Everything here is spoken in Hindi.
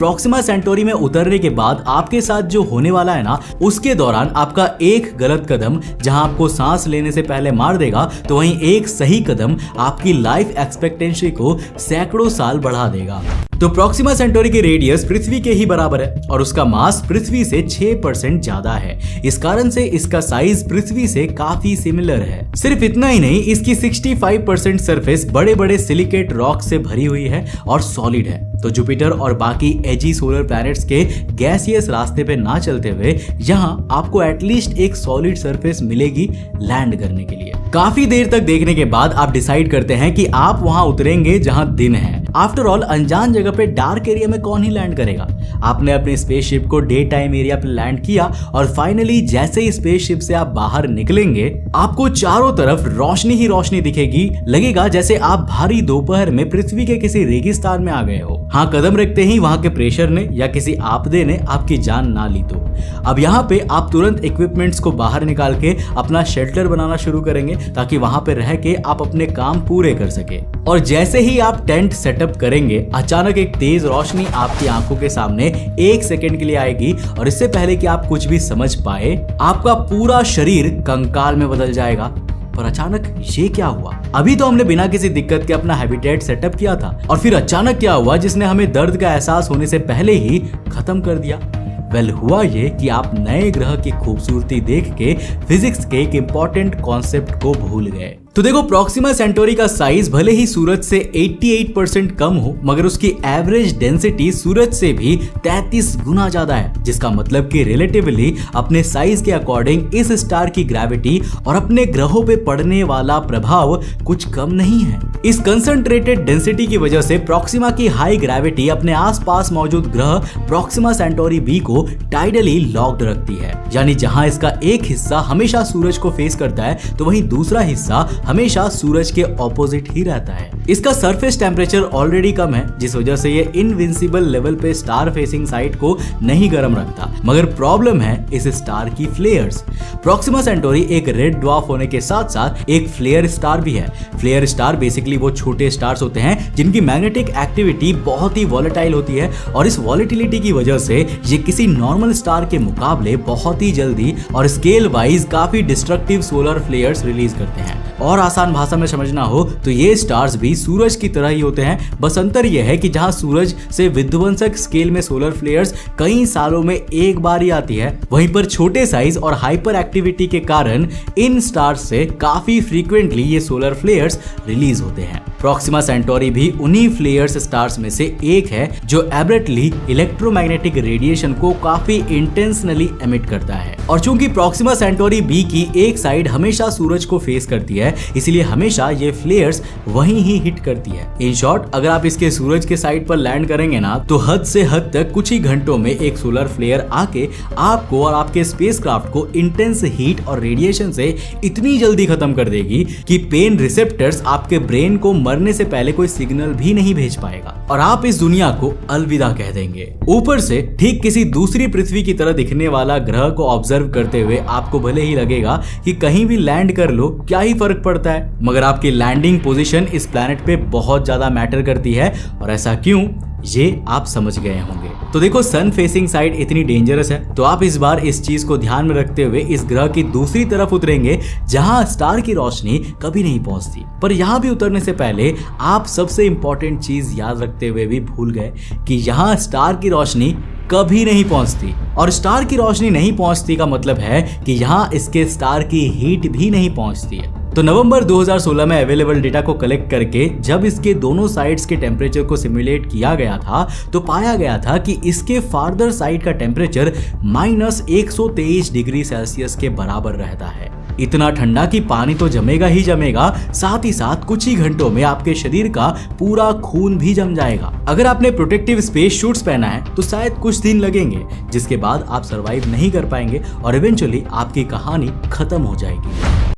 प्रॉक्सिमा सेंटोरी में उतरने के बाद आपके साथ जो होने वाला है ना, उसके दौरान आपका एक गलत कदम जहां आपको सांस लेने से पहले मार देगा, तो वहीं एक सही कदम आपकी लाइफ एक्सपेक्टेंसी को सैकड़ों साल बढ़ा देगा। तो प्रॉक्सिमा सेंटोरी की रेडियस पृथ्वी के ही बराबर है और उसका मास पृथ्वी से 6% ज्यादा है। इस कारण से इसका साइज पृथ्वी से काफी सिमिलर है। सिर्फ इतना ही नहीं, इसकी 65% सरफेस बड़े बड़े सिलिकेट रॉक से भरी हुई है और सॉलिड है। तो जुपिटर और बाकी एजी सोलर प्लैनेट्स के गैसियस रास्ते पे ना चलते हुए यहाँ आपको एटलीस्ट एक सॉलिड सरफेस मिलेगी लैंड करने के लिए। काफी देर तक देखने के बाद आप डिसाइड करते हैं कि आप वहां उतरेंगे जहां दिन है। आफ्टर ऑल, अनजान जगह पे डार्क एरिया में कौन ही लैंड करेगा। आपने अपने स्पेसशिप को डे टाइम एरिया पे लैंड किया और फाइनली जैसे ही स्पेसशिप से आप बाहर निकलेंगे, आपको चारों तरफ रोशनी ही रोशनी दिखेगी। लगेगा जैसे आप भारी दोपहर में पृथ्वी के किसी रेगिस्तान में आ गए हो। हाँ, कदम रखते ही वहां के प्रेशर ने या किसी आपदे ने आपकी जान ना ली तो अब यहाँ पे आप तुरंत इक्विपमेंट्स को बाहर निकाल के अपना शेल्टर बनाना शुरू करेंगे ताकि वहां पे रह के आप अपने काम पूरे कर सके। और जैसे ही आप टेंट सेटअप करेंगे, अचानक एक तेज रोशनी आपकी आंखों के सामने 1 सेकंड के लिए आएगी और इससे पहले कि आप कुछ भी समझ पाए, आपका पूरा शरीर कंकाल में बदल जाएगा। पर अचानक ये क्या हुआ? अभी तो हमने बिना किसी दिक्कत के अपना हैबिटेट सेटअप किया था और फिर अचानक क्या हुआ जिसने हमें दर्द का एहसास होने से पहले ही खत्म कर दिया? हुआ ये कि आप नए ग्रह की खूबसूरती देख के फिजिक्स के एक इंपॉर्टेंट कॉन्सेप्ट को भूल गए। तो देखो, प्रॉक्सिमा सेंटोरी का साइज भले ही सूरज से 88% कम हो, मगर उसकी एवरेज डेंसिटी सूरज से भी 33 गुना ज्यादा है, जिसका मतलब कि रिलेटिवली अपने साइज के अकॉर्डिंग इस स्टार की ग्रेविटी और अपने ग्रहों पे पड़ने वाला प्रभाव कुछ कम नहीं है। इस कंसंट्रेटेड डेंसिटी की वजह से प्रॉक्सिमा की हाई ग्रेविटी अपने आसपास मौजूद ग्रह प्रॉक्सिमा सेंटोरी बी को टाइडली लॉक्ड रखती है। यानी जहां इसका एक हिस्सा हमेशा सूरज को फेस करता है, तो वहीं दूसरा हिस्सा हमेशा सूरज के ऑपोजिट ही रहता है। इसका सरफेस टेम्परेचर ऑलरेडी कम है, जिस वजह से ये इनविंसिबल लेवल पे स्टार फेसिंग साइड को नहीं गर्म रखता। मगर प्रॉब्लम है इस स्टार की फ्लेयर्स। प्रॉक्सिमा सेंटोरी एक रेड ड्वार्फ होने के साथ साथ एक फ्लेयर स्टार भी है। फ्लेयर स्टार बेसिकली वो छोटे स्टार्स होते हैं जिनकी मैग्नेटिक एक्टिविटी बहुत ही वॉलेटाइल होती है और इस वॉलेटिलिटी की वजह से ये किसी नॉर्मल स्टार के मुकाबले बहुत ही जल्दी और स्केल वाइज काफी डिस्ट्रक्टिव सोलर फ्लेयर्स रिलीज करते हैं। और आसान भाषा में समझना हो तो ये स्टार्स भी सूरज की तरह ही होते हैं, बस अंतर यह है कि जहां सूरज से विध्वंसक स्केल में सोलर फ्लेयर्स कई सालों में एक बार ही आती है, वहीं पर छोटे साइज और हाइपर एक्टिविटी के कारण इन स्टार्स से काफी फ्रीक्वेंटली ये सोलर फ्लेयर्स रिलीज होते हैं। प्रॉक्सिमा सेंटोरी भी उन्हीं फ्लेयर्स स्टार्स में से एक है जो एब्रप्टली इलेक्ट्रोमैग्नेटिक रेडिएशन को काफी इंटेंशनली एमिट करता है। और चूंकि प्रॉक्सिमा सेंटोरी बी की एक साइड हमेशा सूरज को फेस करती है, इसलिए हमेशा ये फ्लेयर्स वहीं ही हिट करती है। इन शॉर्ट, अगर आप इसके सूरज के साइड पर लैंड करेंगे ना, तो हद से हद तक कुछ ही घंटों में एक सोलर फ्लेयर आके आपको और आपके स्पेसक्राफ्ट को इंटेंस हीट और रेडिएशन से इतनी जल्दी खत्म कर देगी कि पेन रिसेप्टर्स आपके ब्रेन को मरने से पहले कोई सिग्नल भी नहीं भेज पाएगा और आप इस दुनिया को अलविदा कह देंगे। ऊपर से ठीक किसी दूसरी पृथ्वी की तरह दिखने वाला ग्रह को ऑब्जर्व करते हुए आपको भले ही लगेगा कि कहीं भी लैंड कर लो, क्या ही फर्क पड़ता है, मगर आपकी लैंडिंग पोजीशन इस प्लैनेट पे बहुत ज्यादा मैटर करती है। और ऐसा क्यों, ये आप समझ गए होंगे। तो देखो, सन फेसिंग साइड इतनी डेंजरस है, तो आप इस बार इस चीज को ध्यान में रखते हुए इस ग्रह की दूसरी तरफ उतरेंगे जहां स्टार की रोशनी कभी नहीं पहुंचती। पर यहां भी उतरने से पहले आप सबसे इंपॉर्टेंट चीज याद रखते हुए भी भूल गए कि यहां स्टार की रोशनी कभी नहीं पहुंचती। और स्टार की रोशनी नहीं पहुंचती का मतलब है कि यहाँ इसके स्टार की हीट भी नहीं पहुंचती है। तो नवंबर 2016 में अवेलेबल डेटा को कलेक्ट करके जब इसके दोनों साइड्स के टेम्परेचर को सिमुलेट किया गया था, तो पाया गया था कि इसके फार्दर साइड का टेम्परेचर -123 डिग्री सेल्सियस के बराबर रहता है। इतना ठंडा कि पानी तो जमेगा ही जमेगा, साथ ही साथ कुछ ही घंटों में आपके शरीर का पूरा खून भी जम जाएगा। अगर आपने प्रोटेक्टिव स्पेस शूट्स पहना है तो शायद कुछ दिन लगेंगे, जिसके बाद आप सरवाइव नहीं कर पाएंगे और इवेंचुअली आपकी कहानी खत्म हो जाएगी।